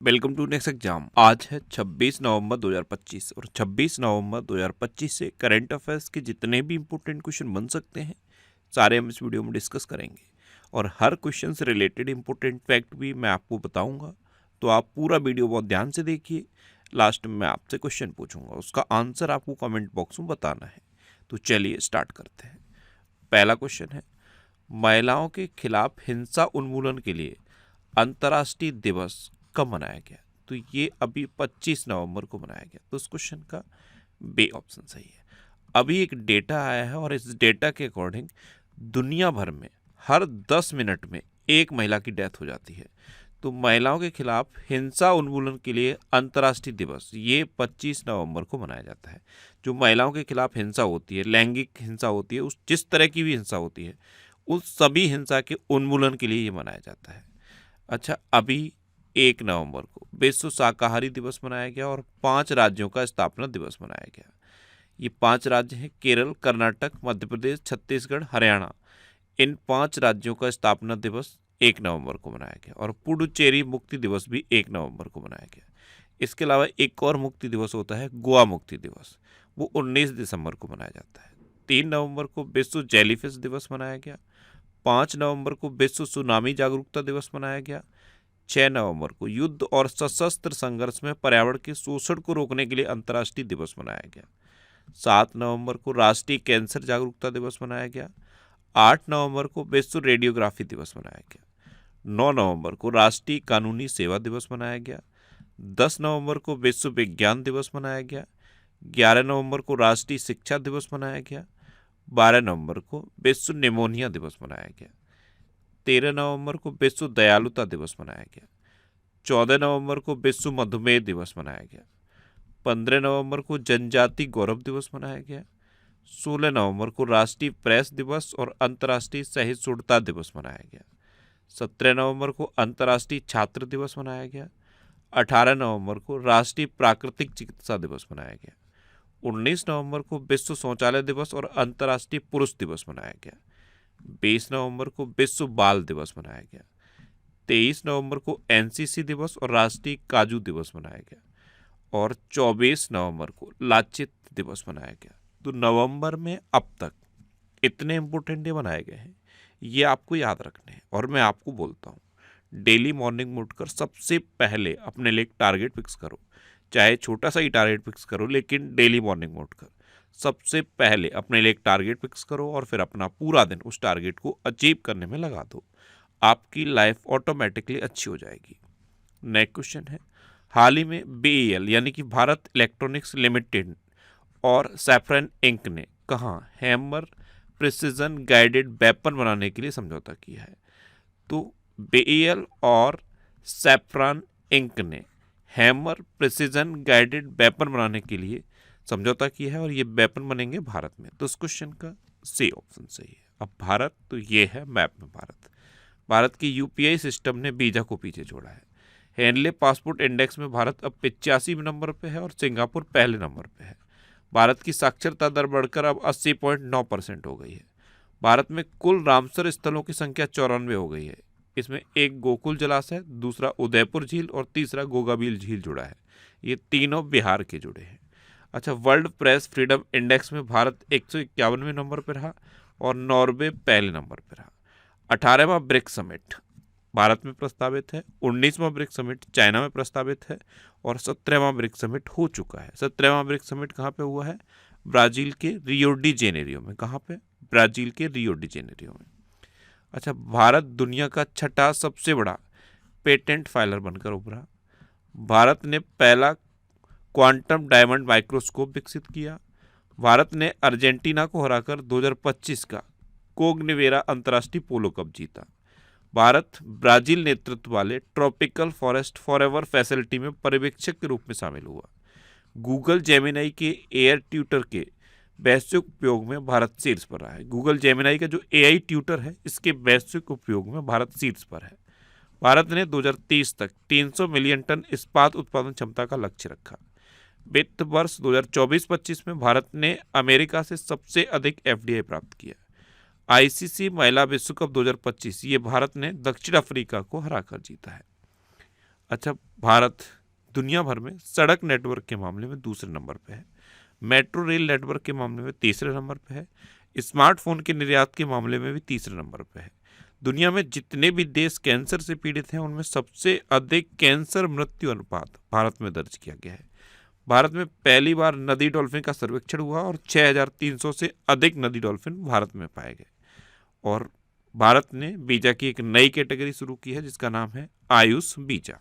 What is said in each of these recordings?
Welcome to next exam. आज है 26 नवंबर 2025 और 26 नवंबर 2025 से करंट अफेयर्स के जितने भी इंपॉर्टेंट क्वेश्चन बन सकते हैं सारे हम इस वीडियो में डिस्कस करेंगे और हर क्वेश्चन से रिलेटेड इंपॉर्टेंट फैक्ट भी मैं आपको बताऊंगा। तो आप पूरा वीडियो बहुत ध्यान से देखिए। लास्ट में मैं आपसे क्वेश्चन पूछूंगा, उसका आंसर आपको कमेंट बॉक्स में बताना है। तो चलिए स्टार्ट करते हैं। पहला क्वेश्चन है, महिलाओं के खिलाफ हिंसा उन्मूलन के लिए अंतर्राष्ट्रीय दिवस कब मनाया गया? तो ये अभी 25 नवंबर को मनाया गया। तो उस क्वेश्चन का बी ऑप्शन सही है। अभी एक डेटा आया है और इस डेटा के अकॉर्डिंग दुनिया भर में हर 10 मिनट में एक महिला की डेथ हो जाती है। तो महिलाओं के खिलाफ हिंसा उन्मूलन के लिए अंतर्राष्ट्रीय दिवस ये 25 नवंबर को मनाया जाता है। जो महिलाओं के खिलाफ हिंसा होती है, लैंगिक हिंसा होती है, उस जिस तरह की भी हिंसा होती है, उस सभी हिंसा के उन्मूलन के लिए ये मनाया जाता है। अच्छा, अभी 1 नवंबर को विश्व शाकाहारी दिवस मनाया गया और 5 राज्यों का स्थापना दिवस मनाया गया। ये 5 राज्य हैं केरल, कर्नाटक, मध्य प्रदेश, छत्तीसगढ़, हरियाणा। इन 5 राज्यों का स्थापना दिवस 1 नवंबर को मनाया गया और पुडुचेरी मुक्ति दिवस भी 1 नवंबर को मनाया गया। इसके अलावा एक और मुक्ति दिवस होता है गोवा मुक्ति दिवस, वो 19 दिसंबर को मनाया जाता है। 3 नवंबर को विश्व जेलीफिश दिवस मनाया गया। 5 नवंबर को विश्व सुनामी जागरूकता दिवस मनाया गया। 6 नवंबर को युद्ध और सशस्त्र संघर्ष में पर्यावरण के शोषण को रोकने के लिए अंतर्राष्ट्रीय दिवस मनाया गया। 7 नवंबर को राष्ट्रीय कैंसर जागरूकता दिवस मनाया गया। 8 नवंबर को विश्व रेडियोग्राफी दिवस मनाया गया। 9 नवंबर को राष्ट्रीय कानूनी सेवा दिवस मनाया गया। 10 नवंबर को विश्व विज्ञान दिवस मनाया गया। 11 नवंबर को राष्ट्रीय शिक्षा दिवस मनाया गया। 12 नवंबर को विश्व निमोनिया दिवस मनाया गया। 13 नवंबर को विश्व दयालुता दिवस मनाया गया। 14 नवंबर को विश्व मधुमेह दिवस मनाया गया। 15 नवंबर को जनजाति गौरव दिवस मनाया गया। 16 नवंबर को राष्ट्रीय प्रेस दिवस और अंतर्राष्ट्रीय सहिष्णुता दिवस मनाया गया। 17 नवंबर को अंतर्राष्ट्रीय छात्र दिवस मनाया गया। 18 नवंबर को राष्ट्रीय प्राकृतिक चिकित्सा दिवस मनाया गया। 19 नवंबर को विश्व शौचालय दिवस और अंतर्राष्ट्रीय पुरुष दिवस मनाया गया। 20 नवंबर को विश्व बाल दिवस मनाया गया। 23 नवंबर को एनसीसी दिवस और राष्ट्रीय काजू दिवस मनाया गया और 24 नवंबर को लाचित दिवस मनाया गया। तो नवंबर में अब तक इतने इंपॉर्टेंट डे बनाए गए हैं, ये आपको याद रखने हैं। और मैं आपको बोलता हूँ, डेली मॉर्निंग में उठकर सबसे पहले अपने लिए एक टारगेट फिक्स करो, चाहे छोटा सा ही टारगेट फिक्स करो, लेकिन डेली मॉर्निंग में उठकर सबसे पहले अपने लिए एक टारगेट फिक्स करो और फिर अपना पूरा दिन उस टारगेट को अचीव करने में लगा दो। आपकी लाइफ ऑटोमेटिकली अच्छी हो जाएगी। नेक्स्ट क्वेश्चन है, हाल ही में बीईएल यानी कि भारत इलेक्ट्रॉनिक्स लिमिटेड और सैफरन इंक ने कहाँ हैमर प्रिसिजन गाइडेड वेपन बनाने के लिए समझौता किया है? तो बीईएल और सैफरन इंक ने हैमर प्रिसिजन गाइडेड वेपन बनाने के लिए समझौता किया है और ये वेपन बनेंगे भारत में। तो इस क्वेश्चन का सी ऑप्शन सही है। अब भारत, तो ये है मैप में भारत। भारत की यूपीआई सिस्टम ने वीजा को पीछे छोड़ा है। हेनले पासपोर्ट इंडेक्स में भारत अब 85 नंबर पे है और सिंगापुर पहले नंबर पे है। भारत की साक्षरता दर बढ़कर अब 80.9% हो गई है। भारत में कुल रामसर स्थलों की संख्या 94 हो गई है। इसमें एक गोकुल जलाशय, दूसरा उदयपुर झील और तीसरा गोगाबील झील जुड़ा है। ये तीनों बिहार के जुड़े हैं। अच्छा, वर्ल्ड प्रेस फ्रीडम इंडेक्स में भारत 151वें नंबर पर रहा और नॉर्वे पहले नंबर पर रहा। 18वां ब्रिक्स समिट भारत में प्रस्तावित है। 19वां ब्रिक्स समिट चाइना में प्रस्तावित है और 17वां ब्रिक्स समिट हो चुका है। 17वां ब्रिक्स समिट कहाँ पे हुआ है? ब्राजील के रियो डी जेनेरियो में। कहाँ पे? ब्राजील के रियो डी जेनेरियो में। अच्छा, भारत दुनिया का छठा सबसे बड़ा पेटेंट फाइलर बनकर उभरा। भारत ने पहला क्वांटम डायमंड माइक्रोस्कोप विकसित किया। भारत ने अर्जेंटीना को हराकर 2025 का कोग्निवेरा अंतर्राष्ट्रीय पोलो कप जीता। भारत ब्राजील नेतृत्व वाले ट्रॉपिकल फॉरेस्ट फॉरएवर फैसिलिटी में पर्यवेक्षक के रूप में शामिल हुआ। गूगल जेमिनाई के एआई ट्यूटर के वैश्विक उपयोग में भारत शीर्ष पर रहा है। गूगल जेमिनाई का जो एआई ट्यूटर है, इसके वैश्विक उपयोग में भारत शीर्ष पर है। भारत ने 2030 तक 300 मिलियन टन इस्पात उत्पादन क्षमता का लक्ष्य रखा। वित्त वर्ष 2024-25 में भारत ने अमेरिका से सबसे अधिक एफडीआई प्राप्त किया। आईसीसी महिला विश्व कप 2025 ये भारत ने दक्षिण अफ्रीका को हराकर जीता है। अच्छा, भारत दुनिया भर में सड़क नेटवर्क के मामले में दूसरे नंबर पे है, मेट्रो रेल नेटवर्क के मामले में तीसरे नंबर पे है, स्मार्टफोन के निर्यात के मामले में भी तीसरे नंबर पे है। दुनिया में जितने भी देश कैंसर से पीड़ित हैं उनमें सबसे अधिक कैंसर मृत्यु अनुपात भारत में दर्ज किया गया है। भारत में पहली बार नदी डॉल्फिन का सर्वेक्षण हुआ और 6300 से अधिक नदी डॉल्फिन भारत में पाए गए। और भारत ने बीजा की एक नई कैटेगरी शुरू की है जिसका नाम है आयुष बीजा।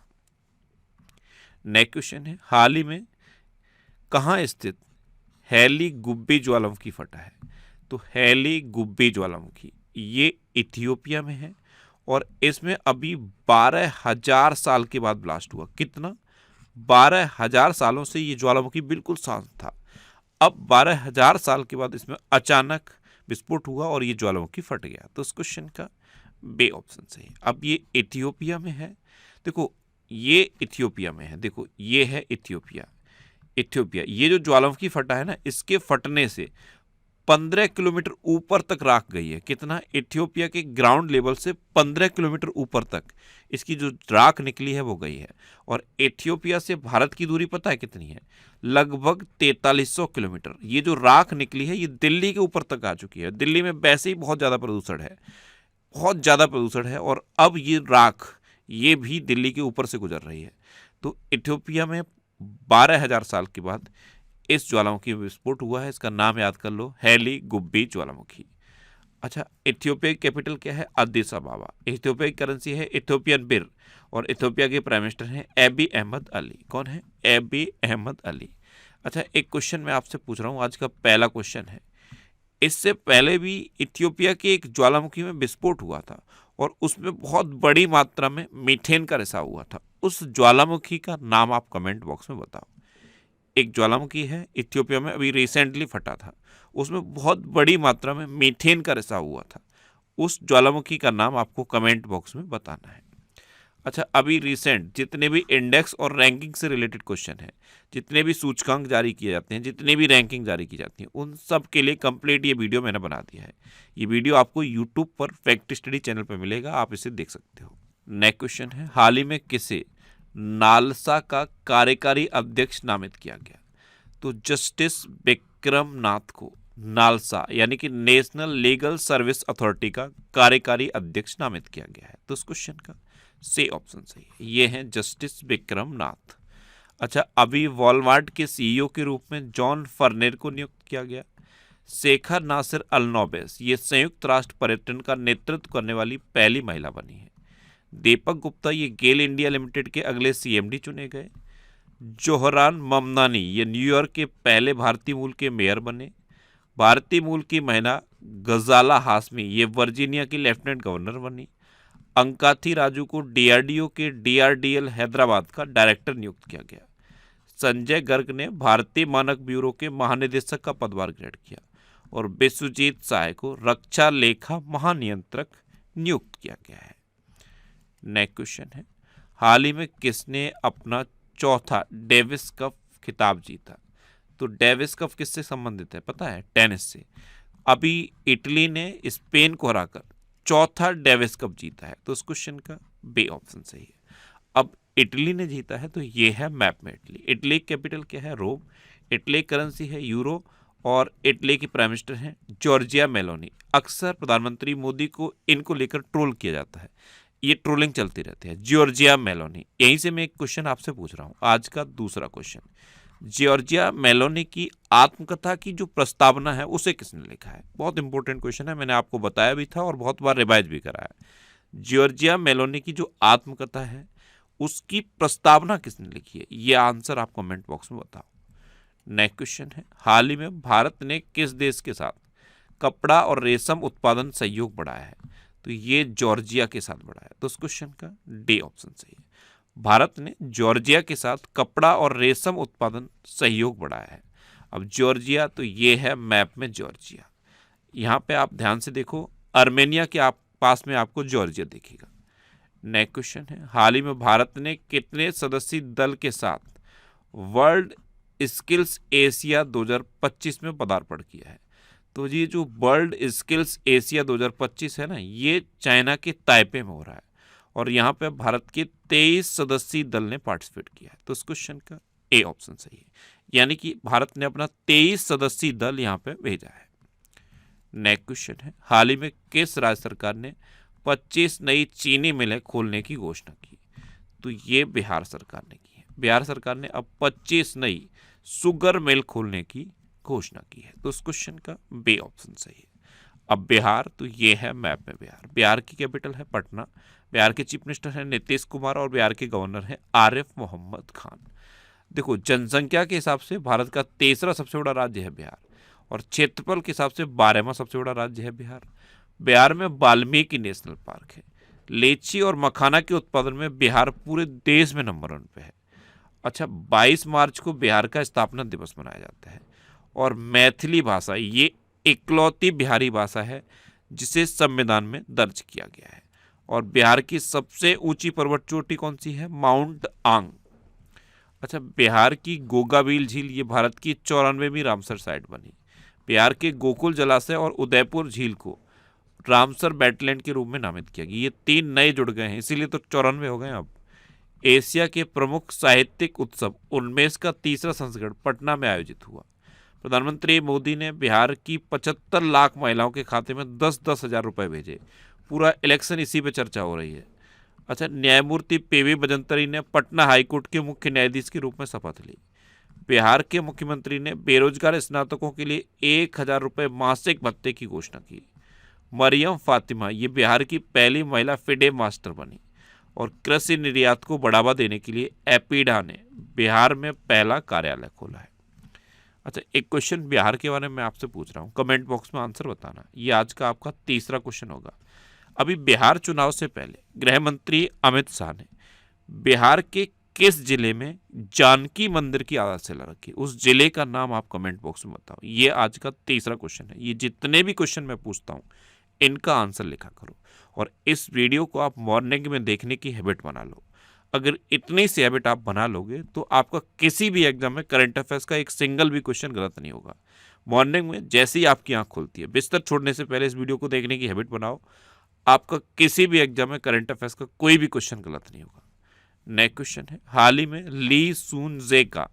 नेक्स्ट क्वेश्चन है, हाल ही में कहाँ स्थित हैली गुब्बी ज्वालामुखी फटा है? तो हैली गुब्बी ज्वालामुखी ये इथियोपिया में है और इसमें अभी 12,000 साल के बाद ब्लास्ट हुआ। कितना? 12,000 सालों से ये ज्वालामुखी बिल्कुल शांत था। अब 12,000 साल के बाद इसमें अचानक विस्फोट हुआ और ये ज्वालामुखी फट गया। तो इस क्वेश्चन का बे ऑप्शन सही है। अब ये इथियोपिया में है, देखो ये इथियोपिया में है, देखो ये है इथियोपिया। इथियोपिया ये जो ज्वालामुखी फटा है ना, इसके फटने से 15 किलोमीटर ऊपर तक राख गई है। कितना? इथियोपिया के ग्राउंड लेवल से 15 किलोमीटर ऊपर तक इसकी जो राख निकली है वो गई है। और इथियोपिया से भारत की दूरी पता है कितनी है? लगभग 4300 किलोमीटर। ये जो राख निकली है ये दिल्ली के ऊपर तक आ चुकी है। दिल्ली में वैसे ही बहुत ज़्यादा प्रदूषण है, बहुत ज़्यादा प्रदूषण है, और अब ये राख ये भी दिल्ली के ऊपर से गुजर रही है। तो इथियोपिया में 12,000 साल के बाद इस ज्वालामुखी में विस्फोट हुआ है। इसका नाम याद कर लो, हैली गुब्बी ज्वालामुखी। अच्छा, इथियोपिया की कैपिटल क्या है? अदिस अबाबा। इथियोपिया की करेंसी है इथियोपियन बिर और इथियोपिया के प्राइम मिनिस्टर हैं एबी अहमद अली। कौन है? एबी अहमद अली। अच्छा, एक क्वेश्चन मैं आपसे पूछ रहा हूँ, आज का पहला क्वेश्चन है। इससे पहले भी इथियोपिया के एक ज्वालामुखी में विस्फोट हुआ था और उसमें बहुत बड़ी मात्रा में मीथेन का रिसाव हुआ था। उस ज्वालामुखी का नाम आप कमेंट बॉक्स में बताओ। एक ज्वालामुखी है इथियोपिया में, अभी रिसेंटली फटा था, उसमें बहुत बड़ी मात्रा में मीथेन का रिसाव हुआ था। उस ज्वालामुखी का नाम आपको कमेंट बॉक्स में बताना है। अच्छा, अभी रिसेंट जितने भी इंडेक्स और रैंकिंग से रिलेटेड क्वेश्चन हैं, जितने भी सूचकांक जारी किए जाते हैं, जितनी भी रैंकिंग जारी की जाती है, उन सब के लिए कंप्लीट ये वीडियो मैंने बना दिया है। ये वीडियो आपको यूट्यूब पर फैक्ट स्टडी चैनल पर मिलेगा, आप इसे देख सकते हो। नेक्स्ट क्वेश्चन है, हाल ही में किसे नालसा का कार्यकारी अध्यक्ष नामित किया गया? तो जस्टिस विक्रम नाथ को नालसा यानी कि नेशनल लीगल सर्विस अथॉरिटी का कार्यकारी अध्यक्ष नामित किया गया है। तो इस क्वेश्चन का सी ऑप्शन सही है, ये है जस्टिस विक्रम नाथ। अच्छा, अभी वॉलमार्ट के सीईओ के रूप में जॉन फर्नेर को नियुक्त किया गया। शेखर नासिर अलनोबेस ये संयुक्त राष्ट्र पर्यटन का नेतृत्व करने वाली पहली महिला बनी है। दीपक गुप्ता ये गेल इंडिया लिमिटेड के अगले सीएमडी चुने गए। जोहरान ममनानी ये न्यूयॉर्क के पहले भारतीय मूल के मेयर बने। भारतीय मूल की महिला गजाला हाशमी ये वर्जीनिया की लेफ्टिनेंट गवर्नर बनी। अंकाथी राजू को डीआरडीओ के डीआरडीएल हैदराबाद का डायरेक्टर नियुक्त किया गया। संजय गर्ग ने भारतीय मानक ब्यूरो के महानिदेशक का पदभार ग्रहण किया और विश्वजीत साय को रक्षा लेखा महानियंत्रक नियुक्त किया गया है। नेक्स्ट क्वेश्चन है, हाल ही में किसने अपना चौथा डेविस कप खिताब जीता? तो डेविस कप किससे संबंधित है पता है? टेनिस से। अभी इटली ने स्पेन को हराकर चौथा डेविस कप जीता है। तो इस क्वेश्चन का बी ऑप्शन सही है। अब इटली ने जीता है तो ये है मैप में इटली। इटली की कैपिटल क्या है? रोम। इटली की करेंसी है यूरो और इटली की प्राइम मिनिस्टर हैं जॉर्जिया मेलोनी। अक्सर प्रधानमंत्री मोदी को इनको लेकर ट्रोल किया जाता है, ये ट्रोलिंग चलती रहती है। जॉर्जिया मेलोनी, यहीं से मैं एक क्वेश्चन आपसे पूछ रहा हूँ, आज का दूसरा क्वेश्चन। जॉर्जिया मेलोनी की आत्मकथा की जो प्रस्तावना है उसे किसने लिखा है? बहुत इंपॉर्टेंट क्वेश्चन है, मैंने आपको बताया भी था और बहुत बार रिवाइज भी कराया। जॉर्जिया मेलोनी की जो आत्मकथा है उसकी प्रस्तावना किसने लिखी है? ये आंसर आप कमेंट बॉक्स में बताओ। नेक्स्ट क्वेश्चन है, हाल ही में भारत ने किस देश के साथ कपड़ा और रेशम उत्पादन सहयोग बढ़ाया है? तो ये जॉर्जिया के साथ बढ़ाया। तो इस क्वेश्चन का डी ऑप्शन सही है, भारत ने जॉर्जिया के साथ कपड़ा और रेशम उत्पादन सहयोग बढ़ाया है। अब जॉर्जिया तो ये है मैप में जॉर्जिया। यहाँ पे आप ध्यान से देखो, आर्मेनिया के पास में आपको जॉर्जिया दिखेगा। नेक्स्ट क्वेश्चन है, हाल ही में भारत ने कितने सदस्यीय दल के साथ वर्ल्ड स्किल्स एशिया 2025 में पदार्पण किया है? तो ये जो वर्ल्ड स्किल्स एशिया 2025 है ना, ये चाइना के ताइपे में हो रहा है और यहाँ पे भारत के 23 सदस्यीय दल ने पार्टिसिपेट किया है। तो इस क्वेश्चन का ए ऑप्शन सही है, यानी कि भारत ने अपना 23 सदस्यीय दल यहाँ पे भेजा है। नेक्स्ट क्वेश्चन है, हाल ही में किस राज्य सरकार ने 25 नई चीनी मिलें खोलने की घोषणा की? तो ये बिहार सरकार ने की है। बिहार सरकार ने अब 25 नई शुगर मिल खोलने की घोषणा की है। तो इस क्वेश्चन का बी ऑप्शन सही है। अब बिहार, तो ये है मैप में बिहार। बिहार की कैपिटल है पटना। बिहार के चीफ मिनिस्टर हैं नीतीश कुमार और बिहार के गवर्नर हैं आरिफ मोहम्मद खान। देखो, जनसंख्या के हिसाब से भारत का तीसरा सबसे बड़ा राज्य है बिहार, और क्षेत्रफल के हिसाब से 12वां सबसे बड़ा राज्य है बिहार। बिहार में वाल्मीकि नेशनल पार्क है। लीची और मखाना के उत्पादन में बिहार पूरे देश में नंबर 1 पे है। अच्छा, 22 मार्च को बिहार का स्थापना दिवस मनाया जाता है, और मैथिली भाषा ये इकलौती बिहारी भाषा है जिसे संविधान में दर्ज किया गया है। और बिहार की सबसे ऊंची पर्वत चोटी कौन सी है? माउंट आंग। अच्छा, बिहार की गोगाबील झील ये भारत की 94वीं रामसर साइट बनी। बिहार के गोकुल जलाशय और उदयपुर झील को रामसर वेटलैंड के रूप में नामित किया गया। ये 3 नए जुड़ गए हैं, इसीलिए तो 94 हो गए अब। एशिया के प्रमुख साहित्यिक उत्सव उन्मेष का तीसरा संस्करण पटना में आयोजित हुआ। प्रधानमंत्री मोदी ने बिहार की 75 लाख महिलाओं के खाते में 10-10 हजार रुपए भेजे। पूरा इलेक्शन इसी पे चर्चा हो रही है। अच्छा, न्यायमूर्ति पीवी बजंतरी ने पटना हाईकोर्ट के मुख्य न्यायाधीश के रूप में शपथ ली। बिहार के मुख्यमंत्री ने बेरोजगार स्नातकों के लिए 1000 रुपये मासिक भत्ते की घोषणा की। मरियम फातिमा ये बिहार की पहली महिला फिडे मास्टर बनी। और कृषि निर्यात को बढ़ावा देने के लिए एपीडा ने बिहार में पहला कार्यालय खोला है। अच्छा, एक क्वेश्चन बिहार के बारे में आपसे पूछ रहा हूँ, कमेंट बॉक्स में आंसर बताना। ये आज का आपका तीसरा क्वेश्चन होगा। अभी बिहार चुनाव से पहले गृह मंत्री अमित शाह ने बिहार के किस जिले में जानकी मंदिर की आधारशिला रखी? उस जिले का नाम आप कमेंट बॉक्स में बताओ। ये आज का तीसरा क्वेश्चन है। ये जितने भी क्वेश्चन मैं पूछता हूँ इनका आंसर लिखा करो, और इस वीडियो को आप मॉर्निंग में देखने की हैबिट बना लो। अगर इतनी सी हैबिट आप बना लोगे तो आपका किसी भी एग्जाम में करंट अफेयर्स का एक सिंगल भी क्वेश्चन गलत नहीं होगा। मॉर्निंग में जैसे ही आपकी आंख खुलती है, बिस्तर छोड़ने से पहले इस वीडियो को देखने की हैबिट बनाओ। आपका किसी भी एग्जाम में करंट अफेयर्स का कोई भी क्वेश्चन गलत नहीं होगा। नेक्स्ट क्वेश्चन है, हाल ही में ली सून जे का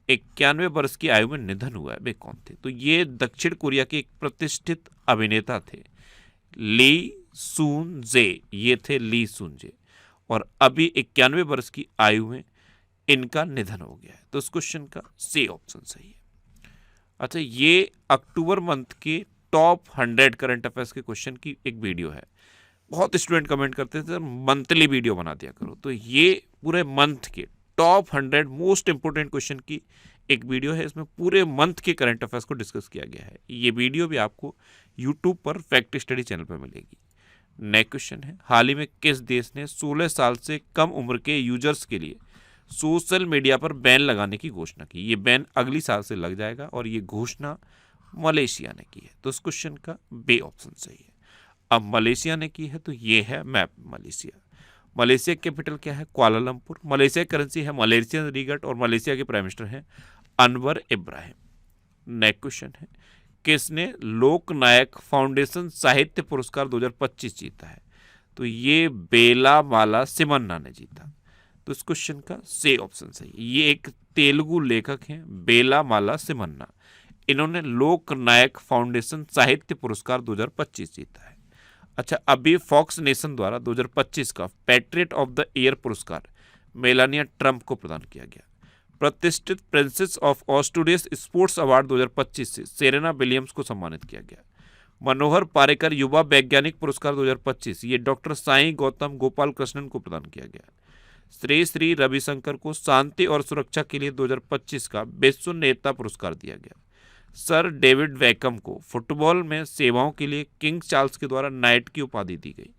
91 वर्ष की आयु में निधन हुआ है। वे कौन थे? तो ये दक्षिण कोरिया के एक प्रतिष्ठित अभिनेता थे, ली सून जे। ये थे ली सून जे, और अभी 91 वर्ष की आयु में इनका निधन हो गया है। तो इस क्वेश्चन का सी ऑप्शन सही है। अच्छा, ये अक्टूबर मंथ के टॉप 100 करंट अफेयर्स के क्वेश्चन की एक वीडियो है। बहुत स्टूडेंट कमेंट करते थे मंथली वीडियो बना दिया करो, तो ये पूरे मंथ के टॉप 100 मोस्ट इंपोर्टेंट क्वेश्चन की एक वीडियो है। इसमें पूरे मंथ के करंट अफेयर्स को डिस्कस किया गया है। ये वीडियो भी आपको यूट्यूब पर फैक्ट स्टडी चैनल पर मिलेगी। नेक्स्ट क्वेश्चन है, हाल ही में किस देश ने 16 साल से कम उम्र के यूजर्स के लिए सोशल मीडिया पर बैन लगाने की घोषणा की? ये बैन अगली साल से लग जाएगा, और ये घोषणा मलेशिया ने की है। तो इस क्वेश्चन का बी ऑप्शन सही है। अब मलेशिया ने की है, तो ये है मैप मलेशिया। मलेशिया की कैपिटल क्या है? कुआलालंपुर। मलेशिया की करेंसी है मलेशियन रिंगिट, और मलेशिया के प्राइम मिनिस्टर हैं अनवर इब्राहिम। नेक्स्ट क्वेश्चन है, किसने लोकनायक फाउंडेशन साहित्य पुरस्कार 2025 जीता है? तो ये बेला माला सिमन्ना ने जीता। तो इस क्वेश्चन का सी ऑप्शन सही है। ये एक तेलुगु लेखक हैं बेला माला सिमन्ना। इन्होंने लोकनायक फाउंडेशन साहित्य पुरस्कार 2025 जीता है। अच्छा, अभी फॉक्स नेशन द्वारा 2025 का पैट्रियट ऑफ द ईयर पुरस्कार मेलानिया ट्रंप को प्रदान किया गया। प्रतिष्ठित princess of Australia sports award 2025 से सेरेना विलियम्स को सम्मानित किया गया। मनोहर पारेकर युवा वैज्ञानिक पुरस्कार 2025 ये डॉक्टर साई गौतम गोपाल कृष्णन को प्रदान किया गया। श्री श्री रविशंकर को शांति और सुरक्षा के लिए 2025 का विश्व नेता पुरस्कार दिया गया। सर डेविड वैकम को फुटबॉल में सेवाओं के लिए किंग चार्ल्स के द्वारा नाइट की उपाधि दी गई।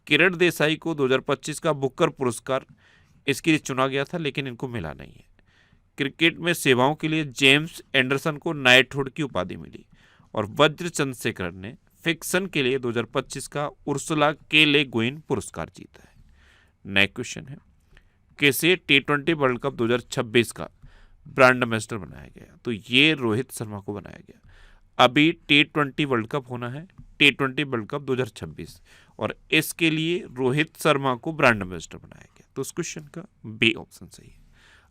किरण देसाई को 2025 का बुकर पुरस्कार इसके लिए चुना गया था, लेकिन इनको मिला नहीं है। क्रिकेट में सेवाओं के लिए जेम्स एंडरसन को नाइटहुड की उपाधि मिली। और वज्र चंद्रशेखर ने फिक्शन के लिए 2025 का उर्सुला के ले गुइन पुरस्कार जीता है। नेक्स्ट क्वेश्चन है, किसे T20 वर्ल्ड कप 2026 का ब्रांड एम्बेसडर बनाया गया? तो ये रोहित शर्मा को बनाया गया। अभी T20 वर्ल्ड कप होना है, T20 वर्ल्ड कप 2026, और इसके लिए रोहित शर्मा को ब्रांड एम्बेसडर बनाया गया। तो उस क्वेश्चन का बी ऑप्शन सही है।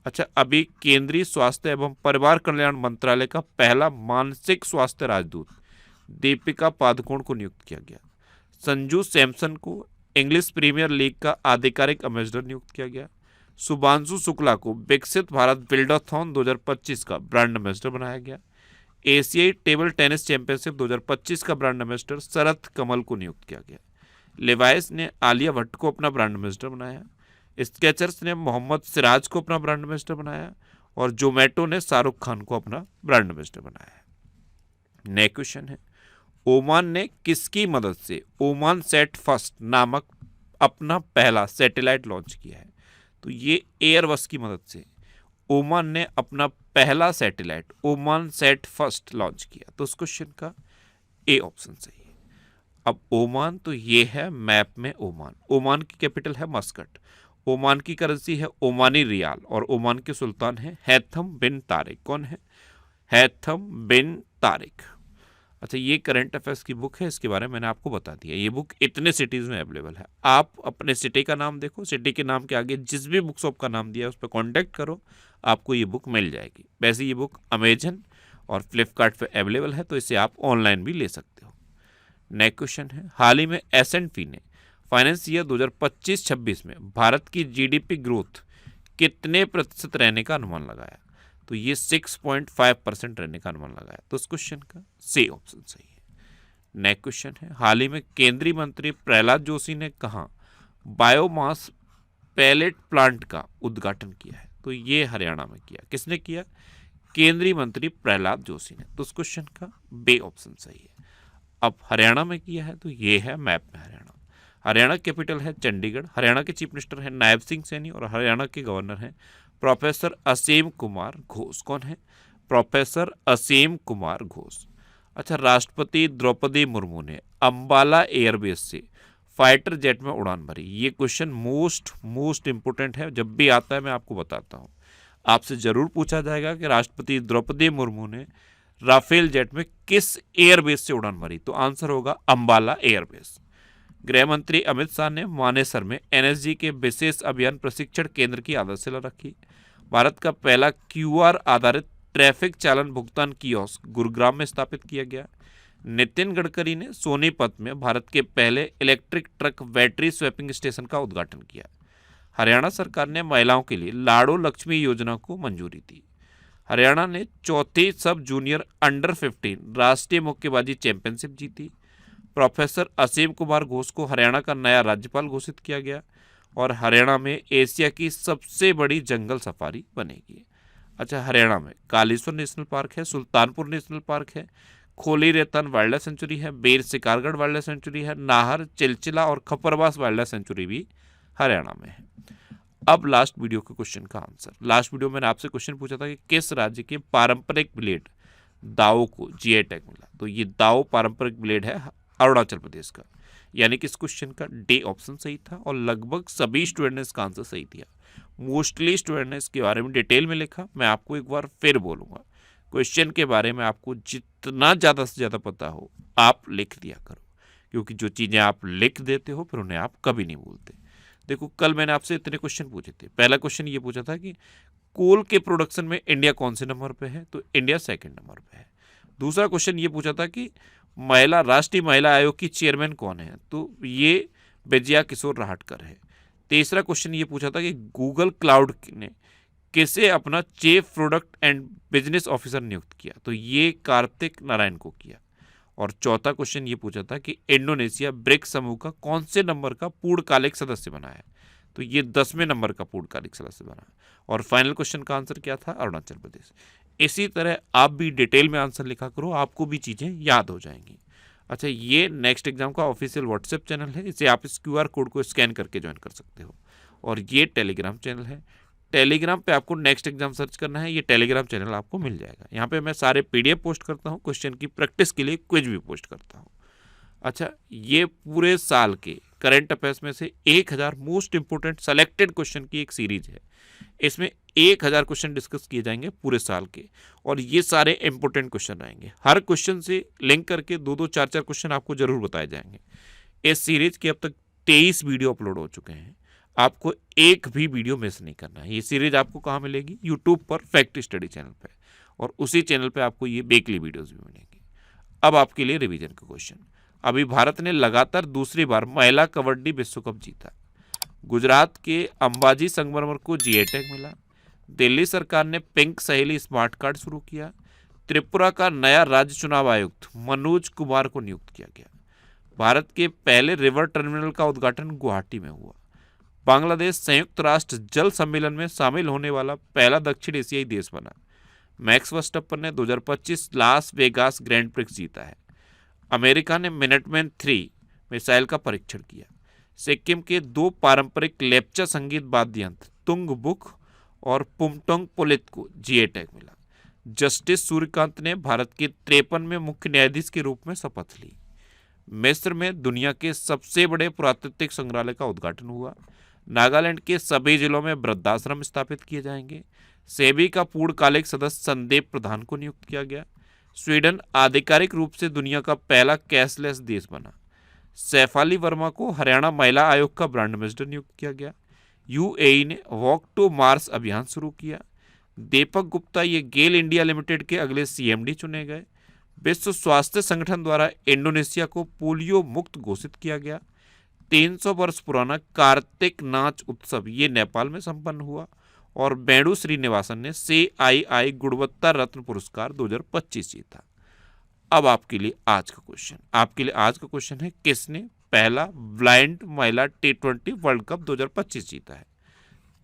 अच्छा, अभी केंद्रीय स्वास्थ्य एवं परिवार कल्याण मंत्रालय का पहला मानसिक स्वास्थ्य राजदूत दीपिका पादुकोण को नियुक्त किया गया। संजू सैमसन को इंग्लिश प्रीमियर लीग का आधिकारिक एम्बेसडर नियुक्त किया गया। शुभांशु शुक्ला को विकसित भारत बिल्डाथॉन 2025 का ब्रांड एम्बेसडर बनाया गया। एशियाई टेबल टेनिस चैंपियनशिप 2025 का ब्रांड एम्बेसडर शरथ कमल को नियुक्त किया गया। लेवाइस ने आलिया भट्ट को अपना ब्रांड एम्बेसडर बनाया। स्केचर्स ने मोहम्मद सिराज को अपना ब्रांड एम्बेसडर बनाया और जोमेटो ने शाहरुख खान को अपना ब्रांड एम्बेसडर बनाया। नेक्स्ट क्वेश्चन है, ओमान ने किसकी मदद से ओमान सेट फर्स्ट नामक अपना पहला सैटेलाइट लॉन्च किया है? तो ये एयरबस की मदद से ओमान ने अपना पहला satellite Oman set first launch किया। तो उस क्वेश्चन का ए ऑप्शन सही है। अब ओमान तो ये है मैप में ओमान। ओमान की कैपिटल है मस्कट। ओमान की करेंसी है ओमानी रियाल और ओमान के सुल्तान हैं हैथम बिन तारिक। कौन है? हैथम बिन तारिक। अच्छा, ये करंट अफेयर्स की बुक है, इसके बारे में मैंने आपको बता दिया। ये बुक इतने सिटीज़ में अवेलेबल है। आप अपने सिटी का नाम देखो, सिटी के नाम के आगे जिस भी बुक शॉप का नाम दिया है उस पर कॉन्टैक्ट करो, आपको ये बुक मिल जाएगी। वैसे ये बुक अमेजन और फ्लिपकार्ट पर अवेलेबल है, तो इसे आप ऑनलाइन भी ले सकते हो। नेक्स्ट क्वेश्चन है, हाल ही में S&P ने फाइनेंस ईयर 2025-26 में भारत की जीडीपी ग्रोथ कितने प्रतिशत रहने का अनुमान लगाया? तो ये 6.5% रहने का अनुमान लगाया। तो इस क्वेश्चन का सी ऑप्शन सही है। नेक्स्ट क्वेश्चन है, हाल ही में केंद्रीय मंत्री प्रहलाद जोशी ने कहाँ बायोमास पैलेट प्लांट का उद्घाटन किया है? तो ये हरियाणा में किया। किसने किया? केंद्रीय मंत्री प्रहलाद जोशी ने। तो उस क्वेश्चन का बी ऑप्शन सही है। अब हरियाणा में किया है तो ये है मैप में हरियाणा। हरियाणा कैपिटल है चंडीगढ़। हरियाणा के चीफ मिनिस्टर हैं नायब सिंह सैनी और हरियाणा के गवर्नर हैं प्रोफेसर असीम कुमार घोष। कौन है? प्रोफेसर असीम कुमार घोष। अच्छा, राष्ट्रपति द्रौपदी मुर्मू ने अंबाला एयरबेस से फाइटर जेट में उड़ान भरी। ये क्वेश्चन मोस्ट इंपोर्टेंट है, जब भी आता है मैं आपको बताता हूँ। आपसे जरूर पूछा जाएगा कि राष्ट्रपति द्रौपदी मुर्मू ने राफेल जेट में किस एयरबेस से उड़ान भरी? तो आंसर होगा अंबाला एयरबेस। गृह मंत्री अमित शाह ने मानेसर में एनएसजी के विशेष अभियान प्रशिक्षण केंद्र की आधारशिला रखी। भारत का पहला क्यूआर आधारित ट्रैफिक चालन भुगतान कियोस्क गुरुग्राम में स्थापित किया गया। नितिन गडकरी ने सोनीपत में भारत के पहले electric truck battery swapping station का उद्घाटन किया। हरियाणा सरकार ने महिलाओं के लिए लाड़ो लक्ष्मी योजना को मंजूरी दी। हरियाणा ने चौथी सब जूनियर अंडर 15 राष्ट्रीय मुक्केबाजी चैंपियनशिप जीती। प्रोफेसर असीम कुमार घोष को हरियाणा का नया राज्यपाल घोषित किया गया और हरियाणा में एशिया की सबसे बड़ी जंगल सफारी बनेगी। अच्छा, हरियाणा में कालेश्वर नेशनल पार्क है, सुल्तानपुर नेशनल पार्क है, खोली रेतन वाइल्ड लाइफ सेंचुरी है, बेर शिकारगढ़ वाइल्ड लाइफ सेंचुरी है, नाहर, चिलचिला और खपरबास वाइल्ड लाइफ सेंचुरी भी हरियाणा में है। अब लास्ट वीडियो के क्वेश्चन का आंसर। लास्ट वीडियो में मैंने आपसे क्वेश्चन पूछा था कि किस राज्य के पारंपरिक ब्लेड दाओ को जीआई टैग मिला? तो ये दाओ पारंपरिक ब्लेड है अरुणाचल प्रदेश का। यानी कि इस क्वेश्चन का डी ऑप्शन सही था और लगभग सभी स्टूडेंट ने इसका आंसर सही दिया। मोस्टली स्टूडेंट ने इसके बारे में डिटेल में लिखा। मैं आपको एक बार फिर बोलूँगा, क्वेश्चन के बारे में आपको जितना ज़्यादा से ज़्यादा पता हो आप लिख दिया करो, क्योंकि जो चीज़ें आप लिख देते हो फिर उन्हें आप कभी नहीं भूलते। देखो, कल मैंने आपसे इतने क्वेश्चन पूछे थे। पहला क्वेश्चन ये पूछा था कि कोल के प्रोडक्शन में इंडिया कौन से नंबर पे है? तो इंडिया सेकंड नंबर पे है। दूसरा क्वेश्चन ये पूछा था कि राष्ट्रीय महिला आयोग की चेयरमैन कौन है? तो ये विजया किशोर राहटकर है। तीसरा क्वेश्चन ये पूछा था कि गूगल क्लाउड ने किसे अपना chief product and business officer नियुक्त किया? तो ये कार्तिक नारायण को किया। और चौथा क्वेश्चन ये पूछा था कि इंडोनेशिया ब्रिक्स समूह का कौन से नंबर का पूर्णकालिक सदस्य बना है? तो ये 10वें नंबर का पूर्णकालिक सदस्य बना। और फाइनल क्वेश्चन का आंसर क्या था? अरुणाचल प्रदेश। इसी तरह आप भी डिटेल में आंसर लिखा करो, आपको भी चीज़ें याद हो जाएंगी। अच्छा, ये नेक्स्ट एग्जाम का ऑफिशियल व्हाट्सएप चैनल है, इसे आप इस QR कोड को स्कैन करके ज्वाइन कर सकते हो। और ये टेलीग्राम चैनल है। टेलीग्राम पे आपको नेक्स्ट एग्जाम सर्च करना है, ये टेलीग्राम चैनल आपको मिल जाएगा। यहाँ पे मैं सारे PDF पोस्ट करता हूँ, क्वेश्चन की प्रैक्टिस के लिए क्विज भी पोस्ट करता हूँ। अच्छा, ये पूरे साल के करंट अफेयर्स में से 1000 मोस्ट इंपोर्टेंट सेलेक्टेड क्वेश्चन की एक सीरीज है। इसमें 1000 क्वेश्चन डिस्कस किए जाएंगे पूरे साल के, और ये सारे इंपोर्टेंट क्वेश्चन रहेंगे। हर क्वेश्चन से लिंक करके 2-2, 4-4 क्वेश्चन आपको जरूर बताए जाएंगे। इस सीरीज के अब तक 23 वीडियो अपलोड हो चुके हैं। आपको एक भी वीडियो मिस नहीं करना है। ये सीरीज आपको कहाँ मिलेगी? यूट्यूब पर फैक्ट स्टडी चैनल पे, और उसी चैनल पे आपको ये वीकली वीडियोस भी मिलेंगी। अब आपके लिए रिवीजन का क्वेश्चन। अभी भारत ने लगातार दूसरी बार महिला कबड्डी विश्व कप जीता। गुजरात के अंबाजी संगमरमर को जीआई टैग मिला। दिल्ली सरकार ने पिंक सहेली स्मार्ट कार्ड शुरू किया। त्रिपुरा का नया राज्य चुनाव आयुक्त मनोज कुमार को नियुक्त किया गया। भारत के पहले रिवर टर्मिनल का उद्घाटन गुवाहाटी में हुआ। बांग्लादेश संयुक्त राष्ट्र जल सम्मेलन में शामिल होने वाला पहला दक्षिण एशियाई देश बना। मैक्स वर्स्टैपन ने 2025 लास वेगास ग्रैंड प्रिक्स जीता है। अमेरिका ने मिनटमैन 3 मिसाइल का परीक्षण किया। सिक्किम के 2 पारंपरिक लेप्चा संगीत वाद्य यंत्र तुंगबुक और पुमटोंग पोलित को जीआई टैग मिला। जस्टिस सूर्यकांत ने भारत के 53वें मुख्य न्यायाधीश के रूप में शपथ ली। मिस्र में दुनिया के सबसे बड़े पुरातात्विक संग्रहालय का उद्घाटन हुआ। नागालैंड के सभी जिलों में वृद्धाश्रम स्थापित किए जाएंगे। सेबी का पूर्णकालिक सदस्य संदीप प्रधान को नियुक्त किया गया। स्वीडन आधिकारिक रूप से दुनिया का पहला कैशलेस देश बना। सैफाली वर्मा को हरियाणा महिला आयोग का ब्रांड एम्बेसडर नियुक्त किया गया। यूएई ने वॉक टू मार्स अभियान शुरू किया। दीपक गुप्ता ये गेल इंडिया लिमिटेड के अगले सीएमडी चुने गए। विश्व स्वास्थ्य संगठन द्वारा इंडोनेशिया को पोलियो मुक्त घोषित किया गया। 300 वर्ष पुराना कार्तिक नाच उत्सव ये नेपाल में संपन्न हुआ। और बेणु श्रीनिवासन ने CII गुणवत्ता रत्न पुरस्कार 2025 जीता। अब आपके लिए आज का क्वेश्चन है, किसने पहला ब्लाइंड महिला T20 वर्ल्ड कप 2025 जीता है?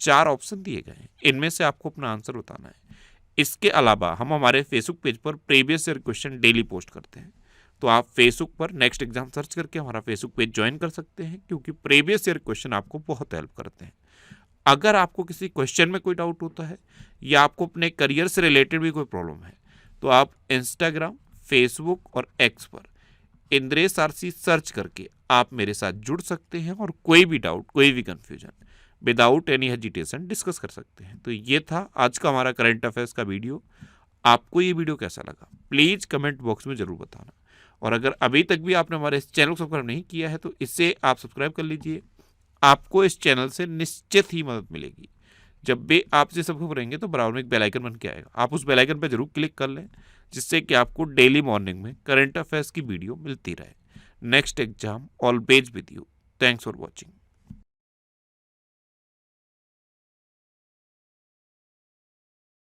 4 ऑप्शन दिए गए हैं, इनमें से आपको अपना आंसर बताना है। इसके अलावा हम हमारे फेसबुक पेज पर previous year question daily post करते हैं, तो आप फेसबुक पर नेक्स्ट एग्जाम सर्च करके हमारा फेसबुक पेज ज्वाइन कर सकते हैं, क्योंकि प्रीवियस ईयर क्वेश्चन आपको बहुत हेल्प करते हैं। अगर आपको किसी क्वेश्चन में कोई डाउट होता है या आपको अपने करियर से रिलेटेड भी कोई प्रॉब्लम है, तो आप इंस्टाग्राम, फेसबुक और एक्स पर इंद्रेश आरसी सर्च करके आप मेरे साथ जुड़ सकते हैं और कोई भी डाउट, कोई भी confusion without any hesitation discuss कर सकते हैं। तो ये था आज का हमारा करंट अफेयर्स का वीडियो। आपको ये वीडियो कैसा लगा प्लीज़ कमेंट बॉक्स में ज़रूर बताना। और अगर अभी तक भी आपने हमारे इस चैनल को सब्सक्राइब नहीं किया है तो इसे आप सब्सक्राइब कर लीजिए। आपको इस चैनल से निश्चित ही मदद मिलेगी। जब भी आप इसे सब्सक्राइब करेंगे तो बराबर में एक बेल आइकन बन के आएगा, आप उस बेल आइकन पर जरूर क्लिक कर लें, जिससे कि आपको डेली मॉर्निंग में करंट अफेयर्स की वीडियो मिलती रहे। Next exam always with you. Thanks for watching.